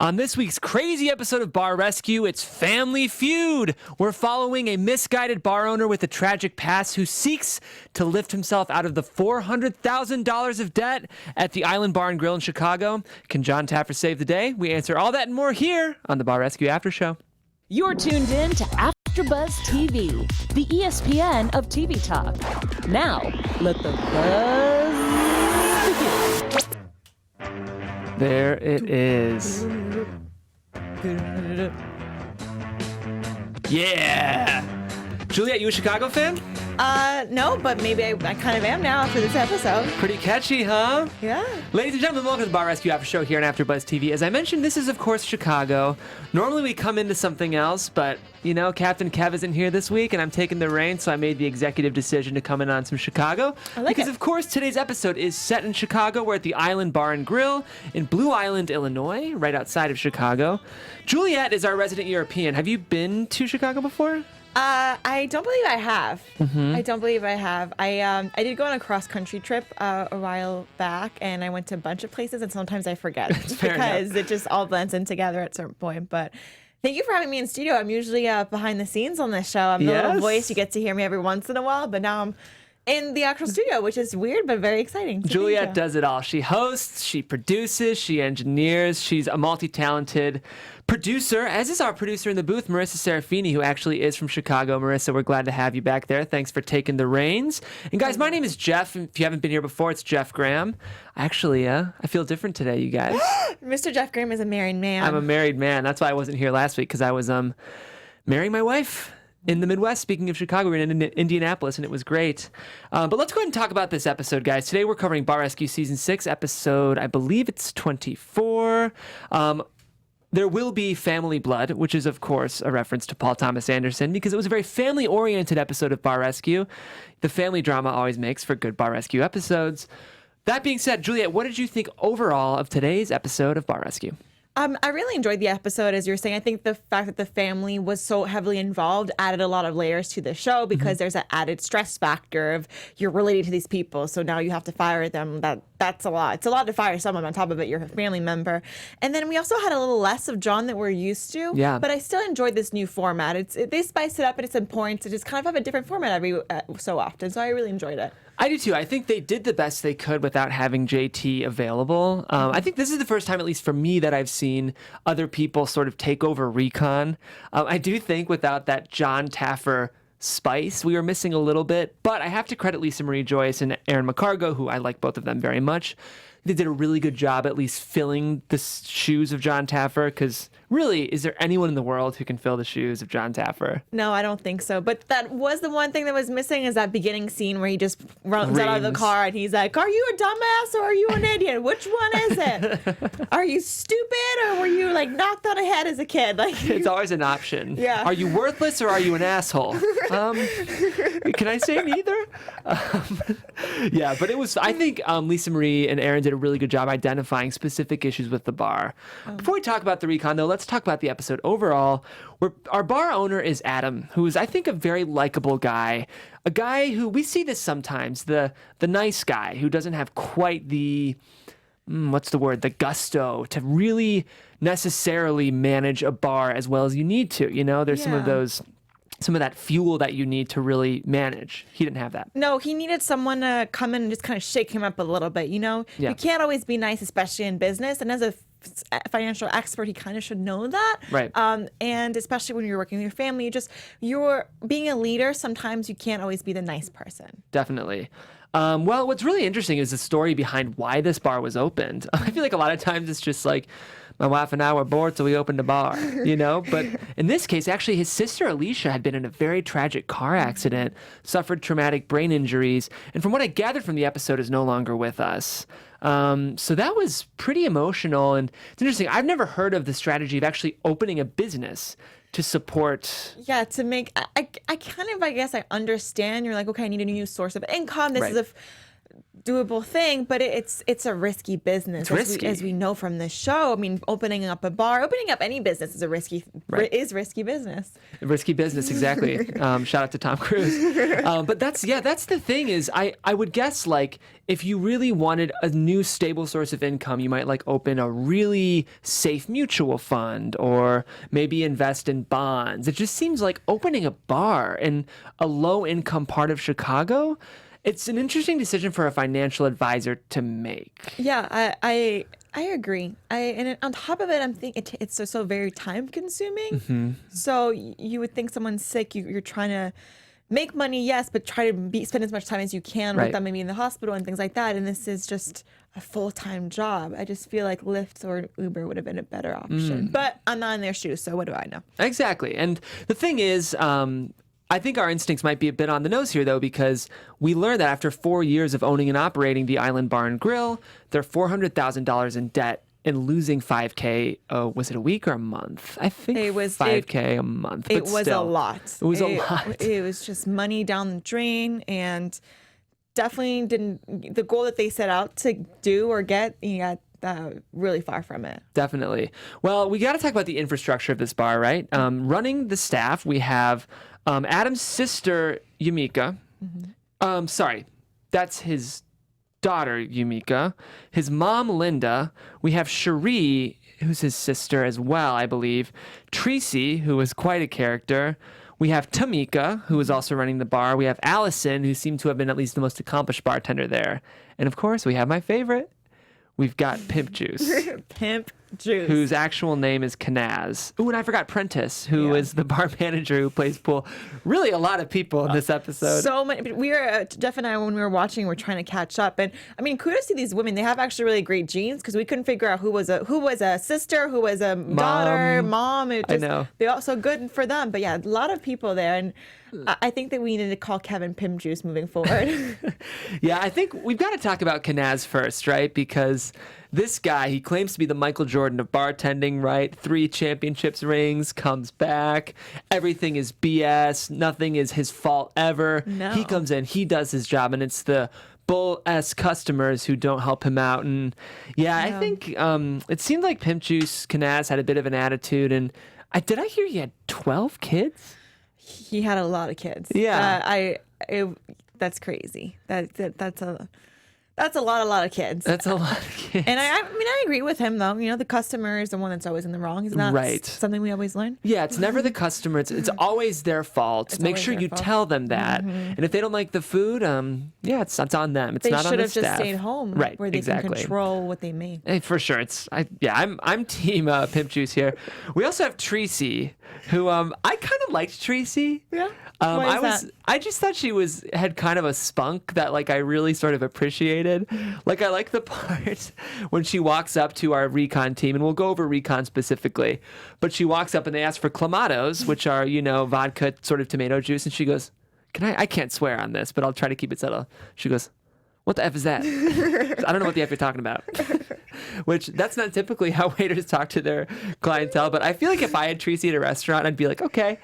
On this week's crazy episode of Bar Rescue, it's Family Feud. We're following a misguided bar owner with a tragic past who seeks to lift himself out of the $400,000 of debt at the Island Bar and Grill in Chicago. Can Jon Taffer save the day? We answer all that and more here on the Bar Rescue After Show. You're tuned in to AFTERBUZZ TV, the ESPN of TV talk. Now, let the buzz begin. There it is. Yeah! Juliet, you a Chicago fan? No, but maybe I kind of am now after this episode. Pretty catchy, huh? Yeah. Ladies and gentlemen, welcome to the Bar Rescue After Show here on AfterBuzz TV. As I mentioned, this is, of course, Chicago. Normally we come into something else, but, you know, Captain Kev isn't here this week, and I'm taking the reins, so I made the executive decision to come in on some Chicago. Because, of course, today's episode is set in Chicago. We're at the Island Bar and Grill in Blue Island, Illinois, right outside of Chicago. Juliet is our resident European. Have you been to Chicago before? I don't believe I have. I don't believe I have. I did go on a cross-country trip a while back, and I went to a bunch of places, and sometimes I forget because it just all blends in together at a certain point. But thank you for having me in studio. I'm usually behind the scenes on this show. I'm the little voice. You get to hear me every once in a while, but now I'm in the actual studio, which is weird but very exciting. So Juliet does it all. She hosts, she produces, she engineers. She's a multi-talented producer, as is our producer in the booth, Marissa Serafini, who actually is from Chicago. Marissa, we're glad to have you back there. Thanks for taking the reins. And guys, my name is Jeff. If you haven't been here before, it's Jeff Graham. Actually, I feel different today, you guys. Mr. Jeff Graham is a married man. I'm a married man. That's why I wasn't here last week, because I was marrying my wife in the Midwest. Speaking of Chicago, we were in Indianapolis, and it was great. But let's go ahead and talk about this episode, guys. Today we're covering Bar Rescue Season 6, episode, I believe it's 24. There will be family blood, which is, of course, a reference to Paul Thomas Anderson, because it was a very family-oriented episode of Bar Rescue. The family drama always makes for good Bar Rescue episodes. That being said, Juliet, what did you think overall of today's episode of Bar Rescue? I really enjoyed the episode, as you were saying. I think the fact that the family was so heavily involved added a lot of layers to the show, because there's that added stress factor of you're related to these people, so now you have to fire them. That's a lot. It's a lot to fire someone. On top of it, you're a family member. And then we also had a little less of Jon that we're used to. Yeah. But I still enjoyed this new format. They spice it up, and it's important to just kind of have a different format every so often. So I really enjoyed it. I do too. I think they did the best they could without having JT available. I think this is the first time, at least for me, that I've seen other people sort of take over Recon. I do think without that Jon Taffer spice, we were missing a little bit. But I have to credit Lisa Marie Joyce and Aaron McCargo, who I like both of them very much. They did a really good job at least filling the shoes of Jon Taffer, because really, is there anyone in the world who can fill the shoes of Jon Taffer? No, I don't think so. But that was the one thing that was missing, is that beginning scene where he just runs out of the car and he's like, are you a dumbass or are you an idiot? Which one is it? Are you stupid or were you like knocked on the head as a kid? Like, it's always an option. Yeah. Are you worthless or are you an asshole? Can I say neither? Yeah, but it was, I think Lisa Marie and Aaron did a really good job identifying specific issues with the bar. Before we talk about the Recon, though, let's talk about the episode overall. Our bar owner is Adam, who is, I think, a very likable guy. A guy who, we see this sometimes, the nice guy who doesn't have quite the, the gusto to really necessarily manage a bar as well as you need to. You know, there's some of that fuel that you need to really manage. He didn't have that. No, he needed someone to come in and just kind of shake him up a little bit, you know? Yeah. You can't always be nice, especially in business. And as a financial expert, he kind of should know that. Right. And especially when you're working with your family, you're being a leader, sometimes you can't always be the nice person. Definitely. Well, what's really interesting is the story behind why this bar was opened. I feel like a lot of times it's just like, my wife and I were bored, so we opened a bar, you know? But in this case, actually, his sister Alicia had been in a very tragic car accident, suffered traumatic brain injuries, and from what I gathered from the episode, is no longer with us. So that was pretty emotional, and it's interesting. I've never heard of the strategy of actually opening a business to support. Yeah, to make, I kind of, I guess I understand. You're like, okay, I need a new source of income. This is doable thing, but it's a risky business. It's risky. As we know from this show. I mean, opening up a bar, opening up any business is risky business. Risky business, exactly. Shout out to Tom Cruise. But that's the thing is, I would guess like if you really wanted a new stable source of income, you might like open a really safe mutual fund or maybe invest in bonds. It just seems like opening a bar in a low income part of Chicago, it's an interesting decision for a financial advisor to make. Yeah, I agree. And on top of it, I'm thinking it's so very time consuming. Mm-hmm. So you would think someone's sick, you're trying to make money, yes, but try to spend as much time as you can with them, maybe in the hospital and things like that. And this is just a full-time job. I just feel like Lyft or Uber would have been a better option. But I'm not in their shoes, so what do I know? Exactly. And the thing is, I think our instincts might be a bit on the nose here, though, because we learned that after 4 years of owning and operating the Island Bar and Grill, they're $400,000 in debt and losing $5K. Was it a week or a month? I think it was $5K a month. But it was still, a lot. It was a lot. It was just money down the drain, and definitely didn't the goal that they set out to do or get. You got really far from it. Definitely. Well, we got to talk about the infrastructure of this bar, right? Running the staff, we have Adam's sister, Yumika. Sorry, that's his daughter, Yumika. His mom, Linda. We have Cherie, who's his sister as well, I believe. Tracy, who is quite a character. We have Tamika, who is also running the bar. We have Allison, who seemed to have been at least the most accomplished bartender there. And of course, we have my favorite. We've got Pimp Juice. Pimp Juice. Whose actual name is Kanaz. Ooh, and I forgot Prentice, who is the bar manager who plays pool. Really a lot of people in this episode. So many. We were, Jeff and I, when we were watching, we're trying to catch up. And I mean, kudos to these women. They have actually really great genes because we couldn't figure out who was a sister, who was a daughter, mom. I know. They also good for them. But yeah, a lot of people there. And I think that we needed to call Kevin Pimp Juice moving forward. Yeah, I think we've got to talk about Kanaz first, right? Because this guy, he claims to be the Michael Jordan of bartending, right? 3 championships rings, comes back. Everything is BS. Nothing is his fault ever. No. He comes in, he does his job, and it's the bull-ass customers who don't help him out. And yeah, I think it seemed like Pimp Juice Kanaz had a bit of an attitude. And did I hear he had 12 kids? He had a lot of kids. Yeah. That's crazy. That's a lot of kids. That's a lot of kids. And I mean, I agree with him, though. You know, the customer is the one that's always in the wrong. Isn't that something we always learn? Yeah, it's never the customer. It's always their fault. Make sure you tell them that. And if they don't like the food, it's on them. It's not on the staff. They should have just stayed home, right? Where they can control what they make. Hey, for sure. I'm team Pimp Juice here. We also have Tracy, who I kind of liked Tracy. Yeah. I just thought she had kind of a spunk that like I really sort of appreciated. Like I like the part when she walks up to our Recon team, and we'll go over Recon specifically, but she walks up and they ask for clamatos, which are, vodka sort of tomato juice, and she goes, I can't swear on this, but I'll try to keep it subtle. She goes, what the F is that? I don't know what the F you're talking about. Which, that's not typically how waiters talk to their clientele, but I feel like if I had Tracy at a restaurant, I'd be like, okay,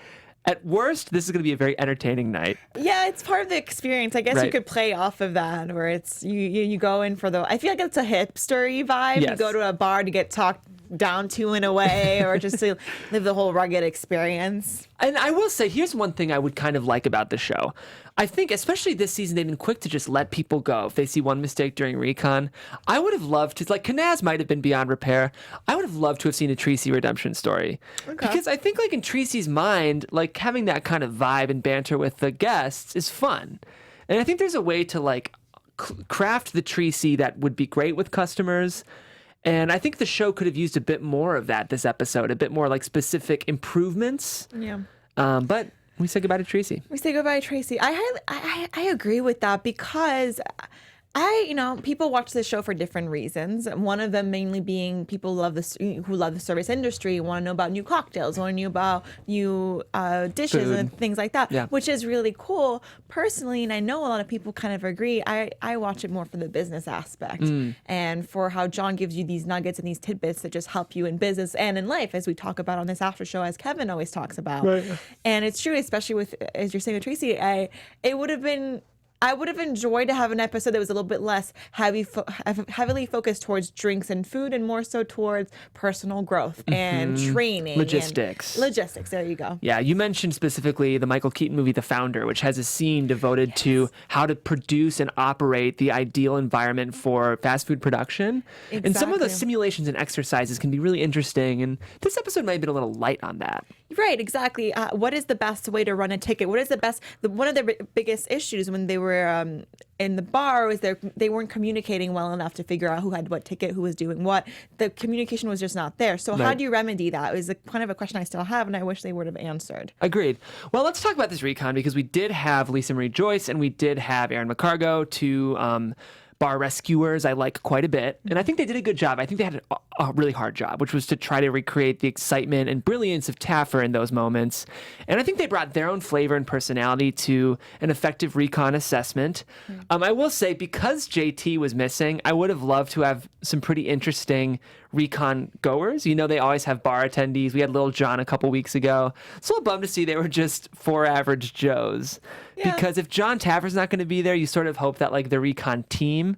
at worst, this is going to be a very entertaining night. Yeah, it's part of the experience. I guess you could play off of that, where it's you go in for I feel like it's a hipster-y vibe. Yes. You go to a bar to get talked down to in a way, or just to live the whole rugged experience. And I will say, here's one thing I would kind of like about the show. I think, especially this season, they've been quick to just let people go if they see one mistake during Recon. I would have loved to, like, Kanaz might have been beyond repair. I would have loved to have seen a Tracy redemption story. Okay. Because I think, like, in Tracy's mind, like, having that kind of vibe and banter with the guests is fun. And I think there's a way to, like, craft the Tracy that would be great with customers. And I think the show could have used a bit more of that this episode, a bit more, like, specific improvements. Yeah. But we say goodbye to Tracy. We say goodbye to Tracy. I agree with that because people watch this show for different reasons. One of them mainly being people who love the service industry, want to know about new cocktails, want to know about new dishes Food. And things like that, which is really cool. Personally, and I know a lot of people kind of agree, I watch it more for the business aspect and for how Jon gives you these nuggets and these tidbits that just help you in business and in life, as we talk about on this after show, as Kevin always talks about. Right. And it's true, especially with, as you're saying with Tracy, it would have been I would have enjoyed to have an episode that was a little bit less heavily focused towards drinks and food and more so towards personal growth and training. Logistics. Logistics, there you go. Yeah, you mentioned specifically the Michael Keaton movie The Founder, which has a scene devoted to how to produce and operate the ideal environment for fast food production. Exactly. And some of the simulations and exercises can be really interesting, and this episode might have been a little light on that. Right, exactly. What is the best way to run a ticket? What is the best? One of the biggest issues when they were in the bar was they weren't communicating well enough to figure out who had what ticket, who was doing what. The communication was just not there. So how do you remedy that? It was kind of a question I still have, and I wish they would have answered. Agreed. Well, let's talk about this recon because we did have Lisa Marie Joyce and we did have Aaron McCargo, two bar rescuers I like quite a bit. And I think they did a good job. I think they had a really hard job, which was to try to recreate the excitement and brilliance of Taffer in those moments. And I think they brought their own flavor and personality to an effective recon assessment. I will say, because JT was missing, I would have loved to have some pretty interesting recon goers. You know, they always have bar attendees. We had Lil Jon a couple weeks ago. It's a little bummed to see they were just 4 average Joes. Yeah. Because if Jon Taffer's not going to be there, you sort of hope that like the recon team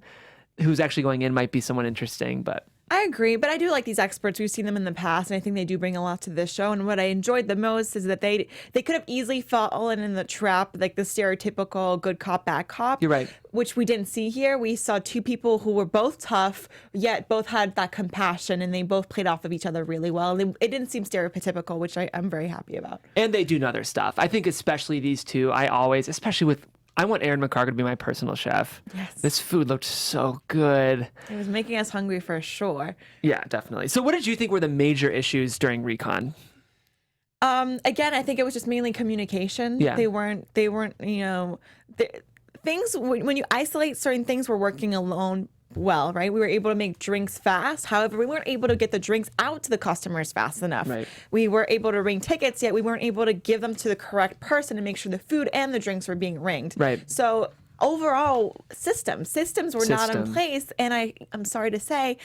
who's actually going in might be someone interesting, but I agree, but I do like these experts. We've seen them in the past, and I think they do bring a lot to this show. And what I enjoyed the most is that they could have easily fallen in the trap, like the stereotypical good cop, bad cop. You're right. Which we didn't see here. We saw two people who were both tough, yet both had that compassion, and they both played off of each other really well. It didn't seem stereotypical, which I'm very happy about. And they do other stuff. I think especially these two, I want Aaron McCargo to be my personal chef. Yes. This food looked so good. It was making us hungry for sure. Yeah, definitely. So what did you think were the major issues during Recon? Again, I think it was just mainly communication. Yeah. They weren't, things, when you isolate certain things, were working alone well, right? We were able to make drinks fast. However, we weren't able to get the drinks out to the customers fast enough. Right. We were able to ring tickets, yet we weren't able to give them to the correct person and make sure the food and the drinks were being ringed. Right. So overall, systems were not in place. And I'm sorry to say,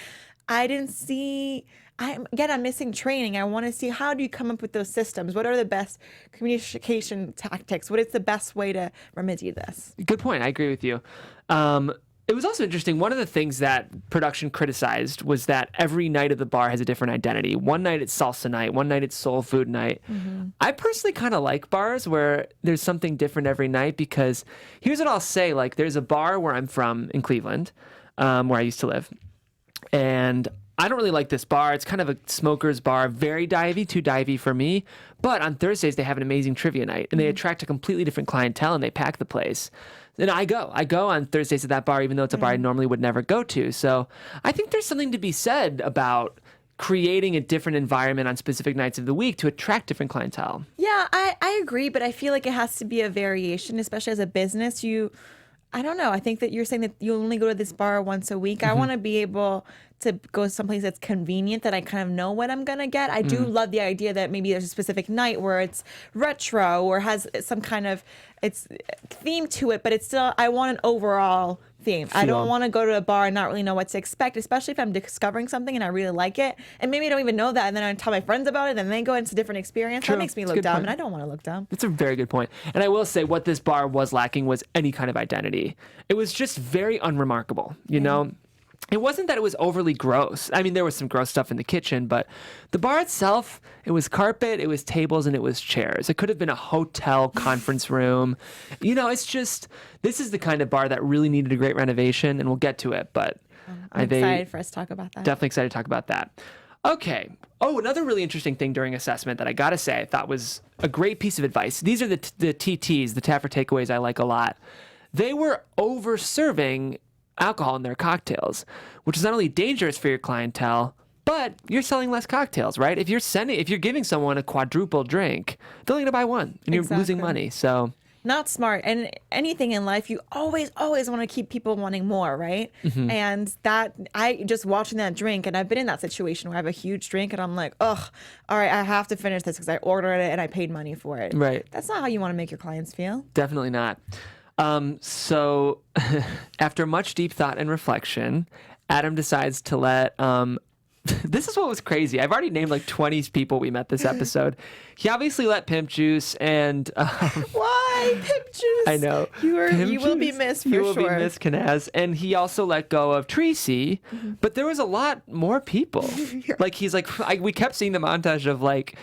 I didn't see... I'm missing training. I want to see, how do you come up with those systems? What are the best communication tactics? What is the best way to remedy this? Good point. I agree with you. It was also interesting. One of the things that production criticized was that every night at the bar has a different identity. One night it's salsa night. One night it's soul food night. Mm-hmm. I personally kind of like bars where there's something different every night, because here's what I'll say. Like, there's a bar where I'm from in Cleveland, where I used to live. And I don't really like this bar. It's kind of a smoker's bar, very divey, too divey for me. But on Thursdays, they have an amazing trivia night, and they attract a completely different clientele, and they pack the place. And I go on Thursdays to that bar, even though it's a bar I normally would never go to. So I think there's something to be said about creating a different environment on specific nights of the week to attract different clientele. Yeah, I agree, but I feel like it has to be a variation, especially as a business. I don't know. I think that you're saying that you only go to this bar once a week. I want to be able to go someplace that's convenient, that I kind of know what I'm going to get. I do love the idea that maybe there's a specific night where it's retro or has some kind of theme to it, but it's still, I want an overall theme. I don't want to go to a bar and not really know what to expect, especially if I'm discovering something and I really like it. And maybe I don't even know that, and then I tell my friends about it, and then go into a different experience. True. That makes me look dumb, and I don't want to look dumb. That's a very good point. And I will say, what this bar was lacking was any kind of identity. It was just very unremarkable, you know? It wasn't that it was overly gross. I mean, there was some gross stuff in the kitchen, but the bar itself, it was carpet, it was tables, and it was chairs. It could have been a hotel conference room. You know, it's just, this is the kind of bar that really needed a great renovation, and we'll get to it, but I'm excited for us to talk about that. Definitely excited to talk about that. Okay. Oh, another really interesting thing during assessment that I got to say I thought was a great piece of advice. These are the TTs, the Taffer takeaways I like a lot. They were over-serving alcohol in their cocktails, which is not only dangerous for your clientele, but you're selling less cocktails, right? If you're giving someone a quadruple drink, they're only going to buy one, and you're losing money. So not smart. And anything in life, you always want to keep people wanting more, right? Mm-hmm. And that, I just watching that drink, and I've been in that situation where I have a huge drink and I'm like, ugh, all right, I have to finish this because I ordered it and I paid money for it. Right. That's not how you want to make your clients feel. Definitely not. So after much deep thought and reflection, Adam decides to let this is what was crazy. I've already named like 20 people we met this episode. He obviously let Pimp Juice and why Pimp Juice? I know you will be missed for you sure. will be missed, Kanaz. And he also let go of Tracy, but there was a lot more people. Like he's like, we kept seeing the montage of like.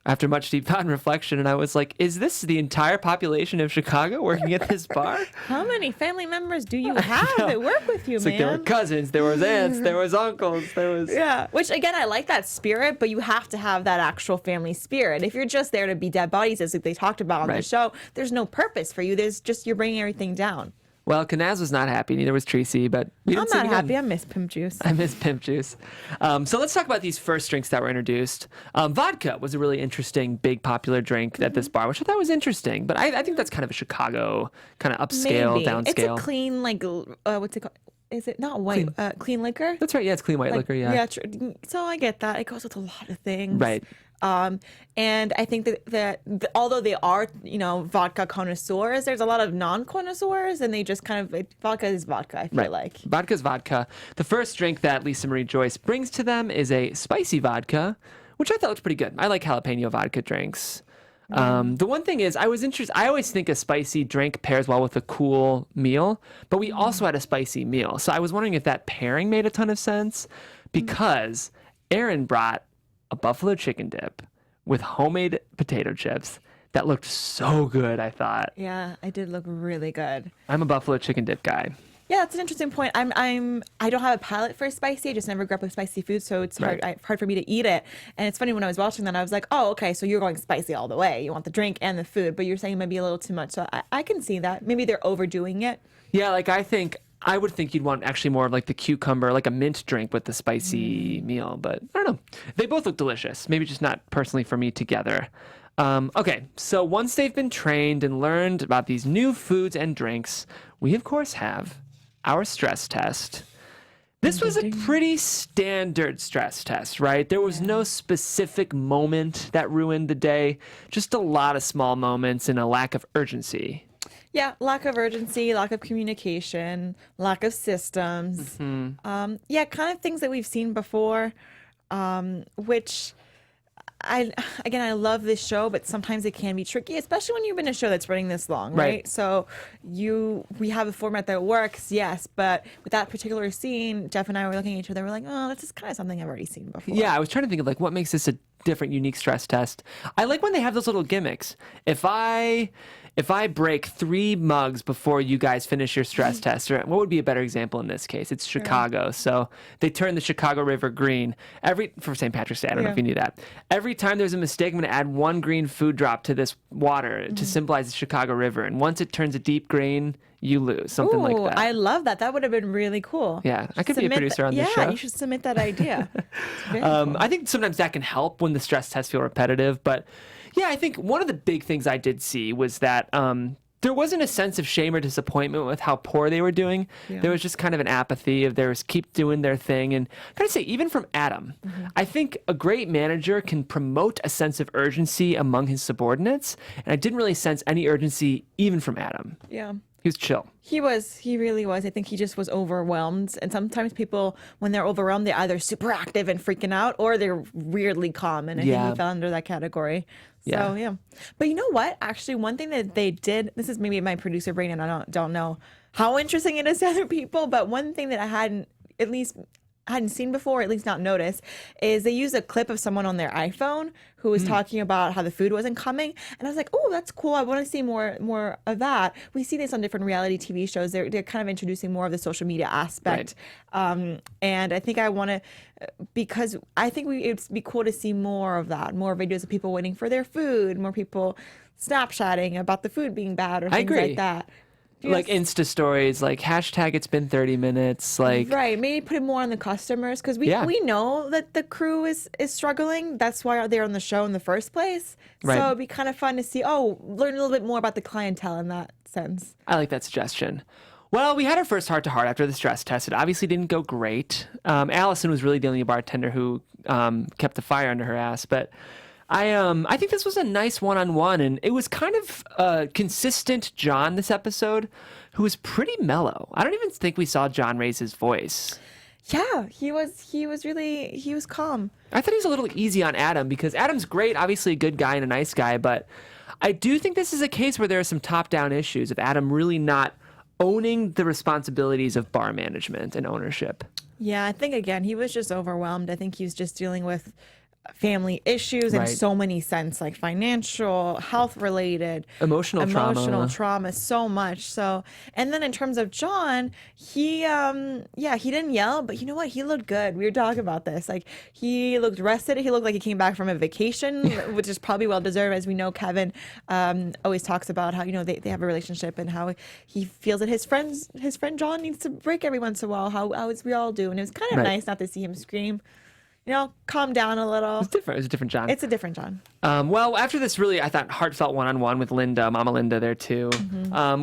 After much deep thought and reflection, and I was like, is this the entire population of Chicago working at this bar? How many family members do you have that work with you, It's man? like there were cousins, there was aunts, there was uncles, there was... Yeah, which again, I like that spirit, but you have to have that actual family spirit. If you're just there to be dead bodies, as they talked about on the show, there's no purpose for you. There's just, you're bringing everything down. Well, Kanaz was not happy. Neither was Tracy, but we didn't I'm not happy. I miss Pimp Juice. I miss Pimp Juice. So let's talk about these first drinks that were introduced. Vodka was a really interesting, big, popular drink at this bar, which I thought was interesting. But I think that's kind of a Chicago kind of upscale, Maybe. downscale. It's a clean, like, what's it called? Is it not white? Clean liquor? That's right. Yeah, it's clean white liquor. Yeah. Yeah. So I get that. It goes with a lot of things. Right. And I think that although they are, vodka connoisseurs, there's a lot of non-connoisseurs, and they just kind of, vodka is vodka, I feel like. Vodka's vodka. The first drink that Lisa Marie Joyce brings to them is a spicy vodka, which I thought was pretty good. I like jalapeno vodka drinks. The one thing is, I was interested. I always think a spicy drink pairs well with a cool meal, but we also had a spicy meal. So I was wondering if that pairing made a ton of sense, because Aaron brought a buffalo chicken dip with homemade potato chips that looked so good, I thought. Yeah, it did look really good. I'm a buffalo chicken dip guy. Yeah, that's an interesting point. I don't have a palate for spicy. I just never grew up with spicy food, so it's hard for me to eat it. And it's funny, when I was watching that, I was like, oh, okay, so you're going spicy all the way. You want the drink and the food, but you're saying it might be a little too much. So I can see that. Maybe they're overdoing it. Yeah, like I would think you'd want actually more of like the cucumber, like a mint drink with the spicy meal, but I don't know. They both look delicious. Maybe just not personally for me together. Okay, so once they've been trained and learned about these new foods and drinks, we of course have our stress test. This was a pretty standard stress test, right? There was no specific moment that ruined the day, just a lot of small moments and a lack of urgency. Yeah, lack of urgency, lack of communication, lack of systems. Yeah, kind of things that we've seen before, which I love this show, but sometimes it can be tricky, especially when you've been in a show that's running this long, right? So we have a format that works, yes, but with that particular scene, Jeff and I were looking at each other, we're like, oh, this is kind of something I've already seen before. Yeah, I was trying to think of like what makes this a different, unique stress test. I like when they have those little gimmicks. If I break 3 mugs before you guys finish your stress test, or what would be a better example in this case? It's Chicago. So they turn the Chicago River green for St. Patrick's Day. I don't know if you knew that. Every time there's a mistake, I'm going to add 1 green food drop to this water to symbolize the Chicago River. And once it turns a deep green, you lose. Something like that. I love that. That would have been really cool. Yeah, I could be a producer on this show. Yeah, you should submit that idea. Cool. I think sometimes that can help when the stress tests feel repetitive. But yeah, I think one of the big things I did see was that there wasn't a sense of shame or disappointment with how poor they were doing. There was just kind of an apathy of theirs, keep doing their thing. And I gotta say, even from Adam, I think a great manager can promote a sense of urgency among his subordinates. And I didn't really sense any urgency even from Adam. Yeah. He was chill. He really was. I think he just was overwhelmed. And sometimes people, when they're overwhelmed, they're either super active and freaking out, or they're weirdly calm. And I think he fell under that category. So, yeah. But you know what? Actually, one thing that they did, this is maybe my producer brain, and I don't know how interesting it is to other people, but one thing that I hadn't seen before, at least not noticed, is they used a clip of someone on their iPhone who was talking about how the food wasn't coming. And I was like, oh, that's cool. I want to see more of that. We see this on different reality TV shows. They're kind of introducing more of the social media aspect. And I think I want to, because I think it'd be cool to see more of that, more videos of people waiting for their food, more people Snapchatting about the food being bad or things like that. Like Insta stories, like hashtag it's been 30 minutes, like maybe put it more on the customers, because we know that the crew is struggling. That's why they're on the show in the first place. So it'd be kind of fun to see, learn a little bit more about the clientele in that sense. I like that suggestion. Well, we had our first heart-to-heart after the stress test. It obviously didn't go great. Allison was really the only bartender who kept the fire under her ass, but I think this was a nice one-on-one, and it was kind of a consistent Jon this episode, who was pretty mellow. I don't even think we saw Jon raise his voice. Yeah, he was calm. I thought he was a little easy on Adam because Adam's great, obviously a good guy and a nice guy, but I do think this is a case where there are some top-down issues of Adam really not owning the responsibilities of bar management and ownership. Yeah, I think again he was just overwhelmed. I think he was just dealing with family issues in so many sense, like financial, health related, emotional trauma, so much. So, and then in terms of Jon, he didn't yell, but you know what? He looked good. We were talking about this. Like, he looked rested. He looked like he came back from a vacation, which is probably well deserved. As we know, Kevin always talks about how, they have a relationship and how he feels that his friend Jon needs to break every once in a while, how as we all do. And it was kind of nice not to see him scream. Calm down a little. It's different. It's a different Jon. It's a different Jon. Well, after this really, I thought, heartfelt one-on-one with Linda, Mama Linda there too.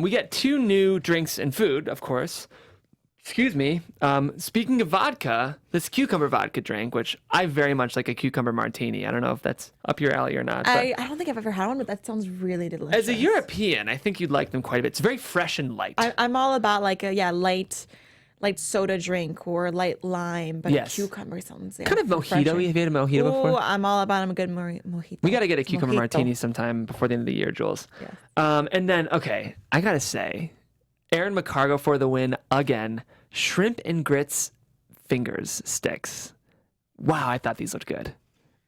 We get 2 new drinks and food, of course. Excuse me. Speaking of vodka, this cucumber vodka drink, which I very much like a cucumber martini. I don't know if that's up your alley or not. I don't think I've ever had one, but that sounds really delicious. As a European, I think you'd like them quite a bit. It's very fresh and light. I'm all about like a light soda drink or light lime, but a cucumber sounds kind of mojito. Have you had a mojito before? I'm all about a good mojito. We got to get a cucumber martini sometime before the end of the year, Jules. Yeah. And then, okay, I got to say, Aaron McCargo for the win again. Shrimp and grits fingers sticks. Wow, I thought these looked good.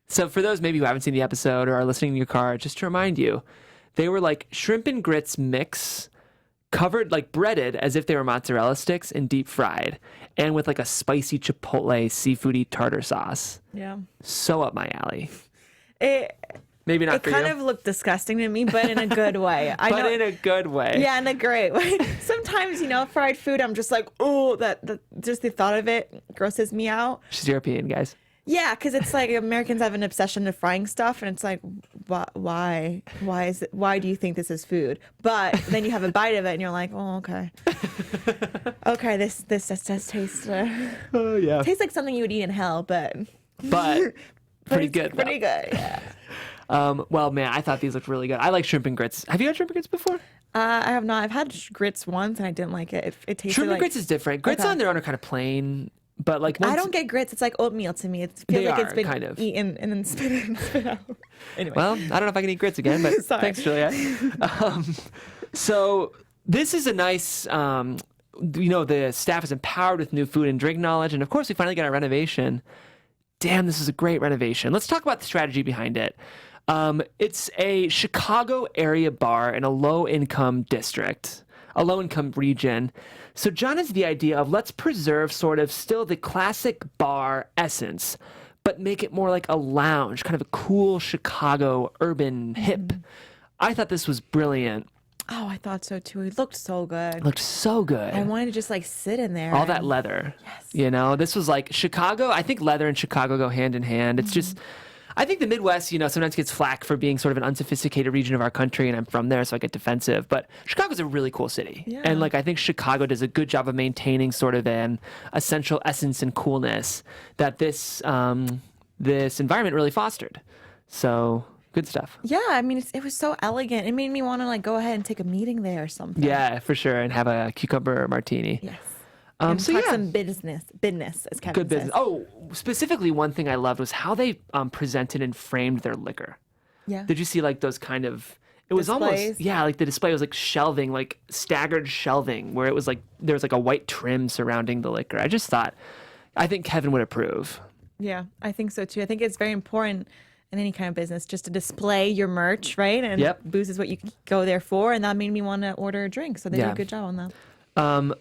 So for those maybe who haven't seen the episode or are listening in your car, just to remind you, they were like shrimp and grits mix, covered, like breaded as if they were mozzarella sticks and deep fried, and with like a spicy chipotle seafoody tartar sauce. Yeah. So up my alley. Maybe not for you. It kind of looked disgusting to me, but in a good way. In a good way. Yeah, in a great way. Sometimes, fried food, I'm just like, oh, just the thought of it grosses me out. She's European, guys. Yeah, because it's like Americans have an obsession to frying stuff, and it's like, why do you think this is food? But then you have a bite of it, and you're like, oh, okay, okay, this does taste. Oh yeah, tastes like something you would eat in hell, but pretty good. Pretty good, yeah. Well, man, I thought these looked really good. I like shrimp and grits. Have you had shrimp and grits before? I have not. I've had grits once, and I didn't like it. It tasted shrimp like... and grits is different. Grits on their own are kind of plain. But like I don't get grits. It's like oatmeal to me. It feels like it's been kind of eaten and then spit out. Anyway. Well, I don't know if I can eat grits again, but thanks, Juliet. So this is a nice, the staff is empowered with new food and drink knowledge. And of course, we finally get our renovation. Damn, this is a great renovation. Let's talk about the strategy behind it. It's a Chicago area bar in a low-income district, a low-income region. So Jon has the idea of let's preserve sort of still the classic bar essence, but make it more like a lounge, kind of a cool Chicago urban hip. I thought this was brilliant. Oh, I thought so too. It looked so good. Looked so good. I wanted to just like sit in there. All that leather. Yes. This was like Chicago. I think leather and Chicago go hand in hand. It's just... I think the Midwest, sometimes gets flack for being sort of an unsophisticated region of our country, and I'm from there, so I get defensive. But Chicago's a really cool city. Yeah. And, I think Chicago does a good job of maintaining sort of an essential essence and coolness that this environment really fostered. So, good stuff. Yeah, I mean, it was so elegant. It made me want to, go ahead and take a meeting there or something. Yeah, for sure, and have a cucumber martini. Yes. Some business, as Kevin good business. says. Oh, specifically, one thing I loved was how they presented and framed their liquor. Yeah. Did you see those kind of? It was Displays? almost the display was like shelving, like staggered shelving, where it was there was a white trim surrounding the liquor. I think Kevin would approve. Yeah, I think so too. I think it's very important in any kind of business just to display your merch, right? And booze is what you go there for, and that made me want to order a drink. So they did a good job on that.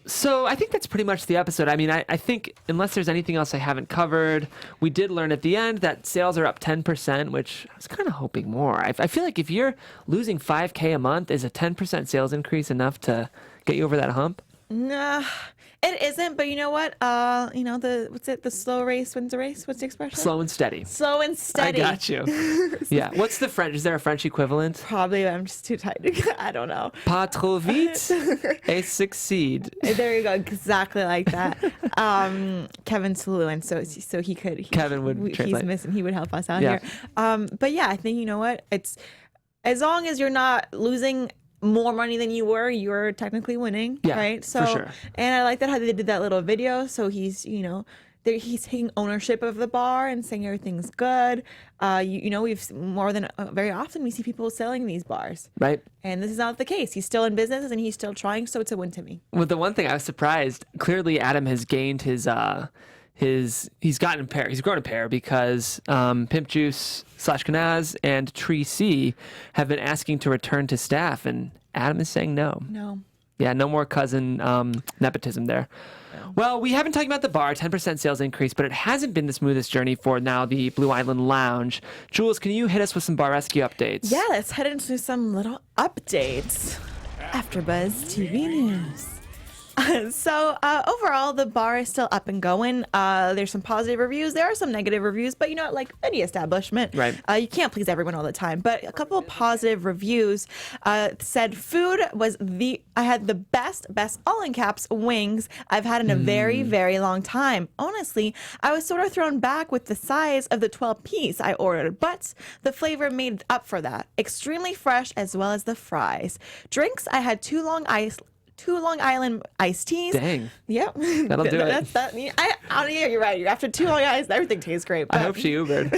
So I think that's pretty much the episode. I mean, I think unless there's anything else I haven't covered, we did learn at the end that sales are up 10%, which I was kind of hoping more. I feel like if you're losing $5,000 a month, is a 10% sales increase enough to get you over that hump? Nah, it isn't. But you know what? The slow race wins the race. What's the expression? Slow and steady. Slow and steady. I got you. Yeah. What's the French? Is there a French equivalent? Probably. I'm just too tired. I don't know. Pas trop vite et succeed. There you go. Exactly like that. Kevin's fluent, so he could. Kevin would translate. He's missing. He would help us out here. But yeah, I think you know what? It's as long as you're not losing more money than you're technically winning, Yeah, right? So, for sure. and I like that how they did that little video. So he's, he's taking ownership of the bar and saying everything's good. Very often we see people selling these bars, Right. and this is not the case. He's still in business and he's still trying, so it's a win to me. Well, the one thing I was surprised, clearly Adam has gained he's gotten a pair. He's grown a pair because Pimp Juice / Knaz and Tree C have been asking to return to staff, and Adam is saying no. No. Yeah, no more cousin nepotism there. No. Well, we haven't talked about the bar, 10% sales increase, but it hasn't been the smoothest journey for now the Blue Island Lounge. Jules, can you hit us with some bar rescue updates? Yeah, let's head into some little updates. AfterBuzz TV News. So overall, the bar is still up and going. There's some positive reviews. There are some negative reviews, but like any establishment, right? You can't please everyone all the time. But a couple of positive reviews said food was I had the best all in caps wings I've had in a very, very long time. Honestly, I was sort of thrown back with the size of the 12-piece I ordered, but the flavor made up for that. Extremely fresh, as well as the fries. Drinks, I had two Long Island iced teas. Dang. Yep. That'll do it. Yeah, you're right. After 2 Long Islands, everything tastes great. I hope she Ubered.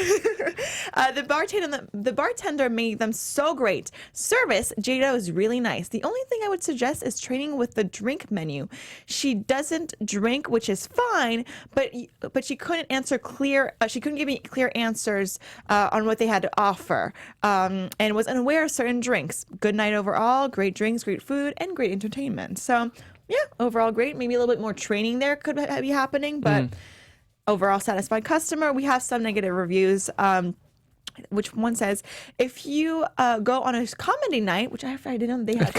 The bartender made them so great. Service, Jada, was really nice. The only thing I would suggest is training with the drink menu. She doesn't drink, which is fine, but she couldn't answer she couldn't give me clear answers on what they had to offer, and was unaware of certain drinks. Good night overall. Great drinks, great food, and great entertainment. So, yeah, overall great. Maybe a little bit more training there could be happening, but overall satisfied customer. We have some negative reviews. Which one says, if you go on a comedy night, which I didn't know they had.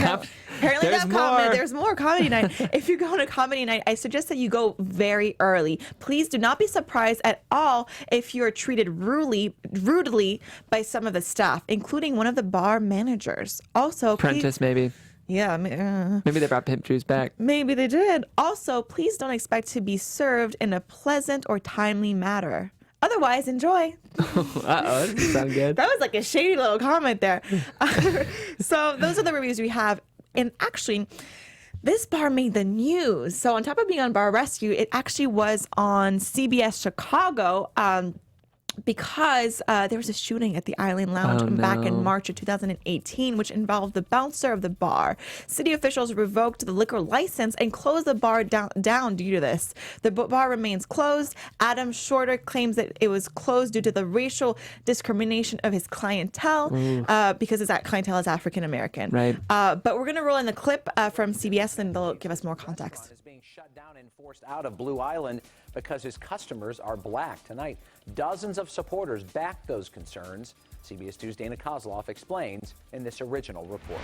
Apparently, there's more comedy night. If you go on a comedy night, I suggest that you go very early. Please do not be surprised at all if you are treated rudely by some of the staff, including one of the bar managers. Also, Apprentice, maybe. Yeah. Maybe they brought Pimp Juice back. Maybe they did. Also, please don't expect to be served in a pleasant or timely manner. Otherwise, enjoy. Uh-oh, that doesn't sound good. That was like a shady little comment there. So those are the reviews we have. And actually, this bar made the news. So on top of being on Bar Rescue, it actually was on CBS Chicago, because there was a shooting at the Island Lounge back in March of 2018, which involved the bouncer of the bar. City officials revoked the liquor license and closed the bar down due to this. The bar remains closed. Adam Shorter claims that it was closed due to the racial discrimination of his clientele, because his clientele is African American. Right. But we're going to roll in the clip from CBS, and they'll give us more context. Is being shut down and forced out of Blue Island because his customers are black. Tonight, dozens of supporters backed those concerns. CBS 2's Dana Kozloff explains in this original report.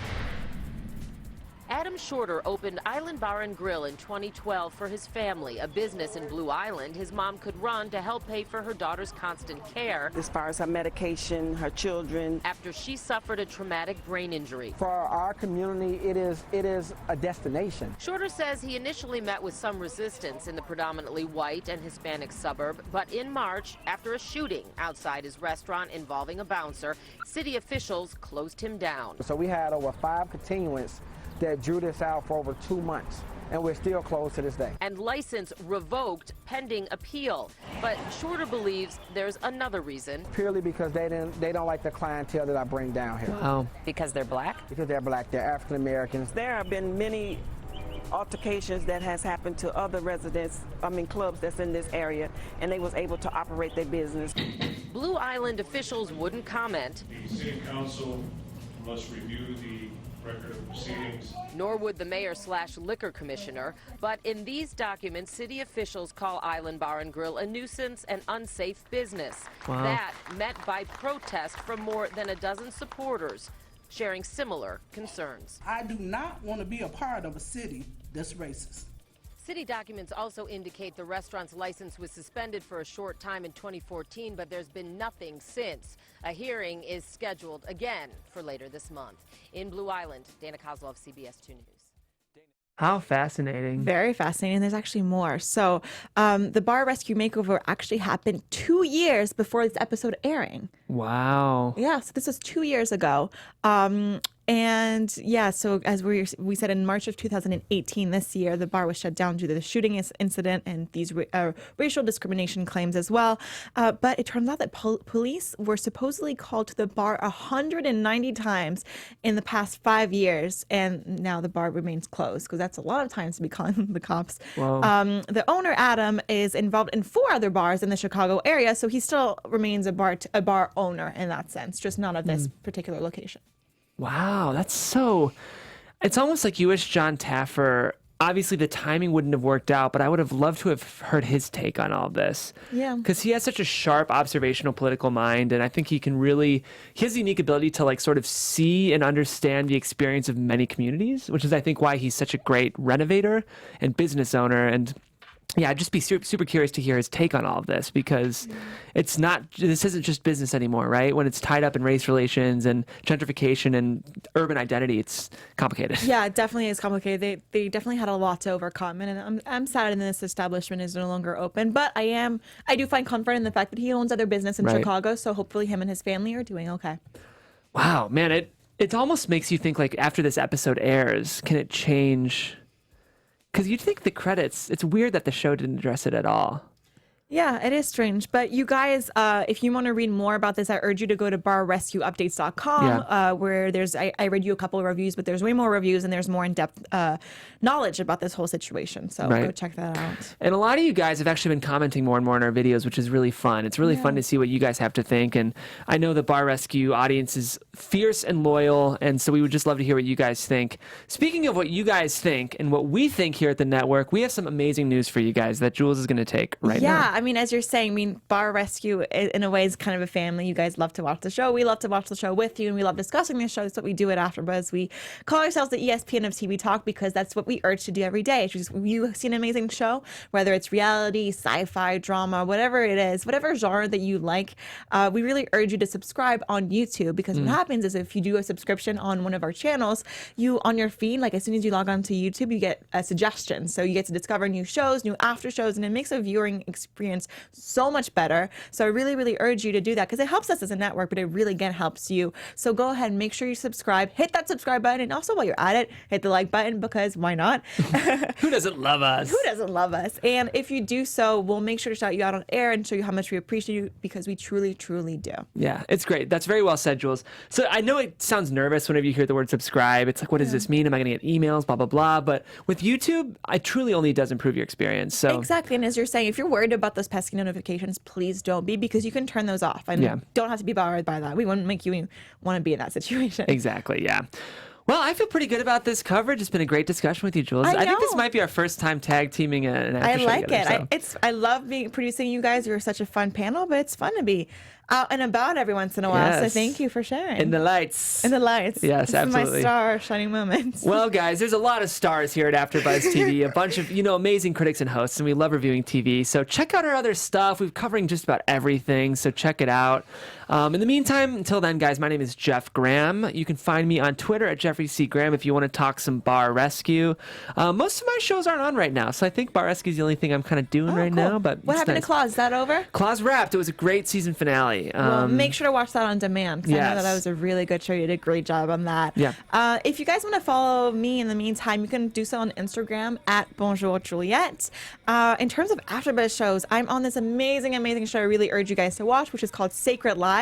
Adam Shorter opened Island Bar and Grill in 2012 for his family, a business in Blue Island his mom could run to help pay for her daughter's constant care. As far as her medication, her children. After she suffered a traumatic brain injury. For our community, it is a destination. Shorter says he initially met with some resistance in the predominantly white and Hispanic suburb, but in March, after a shooting outside his restaurant involving a bouncer, city officials closed him down. So we had over 5 continuants that drew this out for over 2 months, and we're still closed to this day. And license revoked pending appeal. But Shorter believes there's another reason. Purely because they don't like the clientele that I bring down here. Wow. Because they're black? Because they're black, they're African Americans. There have been many altercations that has happened to other clubs that's in this area, and they was able to operate their business. Blue Island officials wouldn't comment. The City Council must review the record of proceedings. Nor would the mayor/liquor commissioner. But in these documents, city officials call Island Bar and Grill a nuisance and unsafe business. Wow. That met by protest from more than a dozen supporters, sharing similar concerns. I do not want to be a part of a city that's racist. City documents also indicate the restaurant's license was suspended for a short time in 2014, but there's been nothing since. A hearing is scheduled again for later this month. In Blue Island, Dana Kozloff, CBS 2 News. How fascinating. Very fascinating. There's actually more. So the Bar Rescue makeover actually happened 2 years before this episode airing. Wow. Yeah, so this was 2 years ago. And yeah, so as we said, in March of 2018, this year, the bar was shut down due to the shooting incident and these racial discrimination claims as well. But it turns out that police were supposedly called to the bar 190 times in the past 5 years, and now the bar remains closed, because that's a lot of times to be calling the cops. The owner, Adam, is involved in 4 other bars in the Chicago area, so he still remains a bar owner in that sense, just not at this particular location. Wow, that's so... It's almost like you wish Jon Taffer... Obviously, the timing wouldn't have worked out, but I would have loved to have heard his take on all this. Yeah. Because he has such a sharp observational political mind, and I think he has the unique ability to like sort of see and understand the experience of many communities, which is, I think, why he's such a great renovator and business owner. And yeah, I'd just be super curious to hear his take on all of this, because this isn't just business anymore, right? When it's tied up in race relations and gentrification and urban identity, it's complicated. Yeah, it definitely is complicated. They definitely had a lot to overcome, and I'm sad that this establishment is no longer open. But I do find comfort in the fact that he owns other business in Chicago, so hopefully him and his family are doing okay. Wow, man, it almost makes you think, like, after this episode airs, can it change? Because you'd think the credits, it's weird that the show didn't address it at all. Yeah, it is strange. But you guys, if you want to read more about this, I urge you to go to barrescueupdates.com, where I read you a couple of reviews, but there's way more reviews and there's more in-depth knowledge about this whole situation. So go check that out. And a lot of you guys have actually been commenting more and more on our videos, which is really fun. It's really fun to see what you guys have to think. And I know the Bar Rescue audience is fierce and loyal, and so we would just love to hear what you guys think. Speaking of what you guys think and what we think here at the network, we have some amazing news for you guys that Jules is going to take right now. Yeah, I mean, as you're saying, Bar Rescue in a way is kind of a family. You guys love to watch the show. We love to watch the show with you, and we love discussing the show. That's what we do at AfterBuzz. We call ourselves the ESPN of TV talk because that's what we urge to do every day. It's just, you see an amazing show, whether it's reality, sci-fi, drama, whatever it is, whatever genre that you like, we really urge you to subscribe on YouTube, because what happens is if you do a subscription on one of our channels, on your feed, like as soon as you log on to YouTube, you get a suggestion. So you get to discover new shows, new after shows, and it makes a viewing experience so much better. So I really, really urge you to do that, because it helps us as a network, but it really, again, helps you. So go ahead and make sure you subscribe. Hit that subscribe button. And also, while you're at it, hit the like button, because why not? Who doesn't love us? Who doesn't love us? And if you do so, we'll make sure to shout you out on air and show you how much we appreciate you, because we truly, truly do. Yeah, it's great. That's very well said, Jules. So I know it sounds nervous whenever you hear the word subscribe. It's like, what does this mean? Am I going to get emails? Blah, blah, blah. But with YouTube, it truly only does improve your experience. So exactly. And as you're saying, if you're worried about those pesky notifications, please don't be, because you can turn those off. And don't have to be bothered by that. We wouldn't make you want to be in that situation. Exactly, yeah. Well, I feel pretty good about this coverage. It's been a great discussion with you, Jules. I think this might be our first time tag teaming an after show together, it. I love producing you guys. You're such a fun panel, but it's fun to be out and about every once in a while. So thank you for sharing. In the lights. Yes, this absolutely. Is my star shining moments. Well, guys, there's a lot of stars here at AfterBuzz TV. A bunch of, amazing critics and hosts, and we love reviewing TV. So check out our other stuff. We're covering just about everything, so check it out. In the meantime, until then, guys, my name is Jeff Graham. You can find me on Twitter at Jeffrey C. Graham if you want to talk some Bar Rescue. Most of my shows aren't on right now, so I think Bar Rescue is the only thing I'm kind of doing right now. But what happened to Claus? Is that over? Claus wrapped. It was a great season finale. Well, make sure to watch that on demand, because I know that was a really good show. You did a great job on that. Yeah. If you guys want to follow me in the meantime, you can do so on Instagram at Bonjour Juliet. In terms of AfterBuzz shows, I'm on this amazing, amazing show I really urge you guys to watch, which is called Sacred Lies.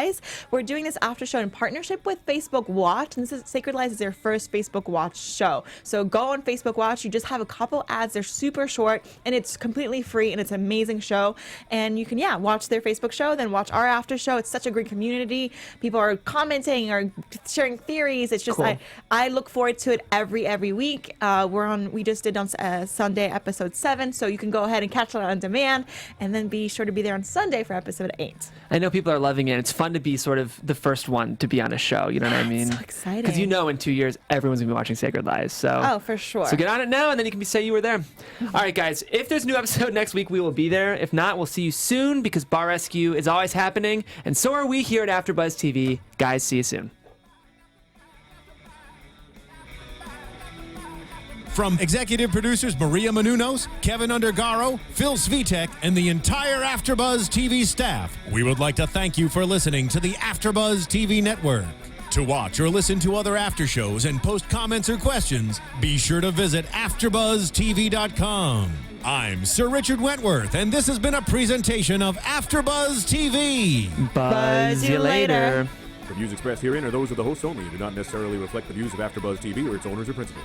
We're doing this after show in partnership with Facebook Watch, and Sacred Lies is their first Facebook Watch show. So go on Facebook Watch. You just have a couple ads. They're super short, and it's completely free, and it's an amazing show. And you can, watch their Facebook show, then watch our after show. It's such a great community. People are commenting or sharing theories. It's just, cool. I look forward to it every week. We just did on Sunday episode 7, so you can go ahead and catch that on demand, and then be sure to be there on Sunday for episode 8. I know people are loving it. It's fun to be sort of the first one to be on a show. You know what I mean? So exciting. Because in 2 years, everyone's going to be watching Sacred Lies. So for sure. So get on it now, and then you can say you were there. All right, guys. If there's a new episode next week, we will be there. If not, we'll see you soon, because Bar Rescue is always happening, and so are we here at AfterBuzz TV. Guys, see you soon. From executive producers Maria Menounos, Kevin Undergaro, Phil Svitek, and the entire AfterBuzz TV staff, we would like to thank you for listening to the AfterBuzz TV network. To watch or listen to other after shows and post comments or questions, be sure to visit AfterBuzzTV.com. I'm Sir Richard Wentworth, and this has been a presentation of AfterBuzz TV. Buzz you later. The views expressed herein are those of the hosts only and do not necessarily reflect the views of AfterBuzz TV or its owners or principals.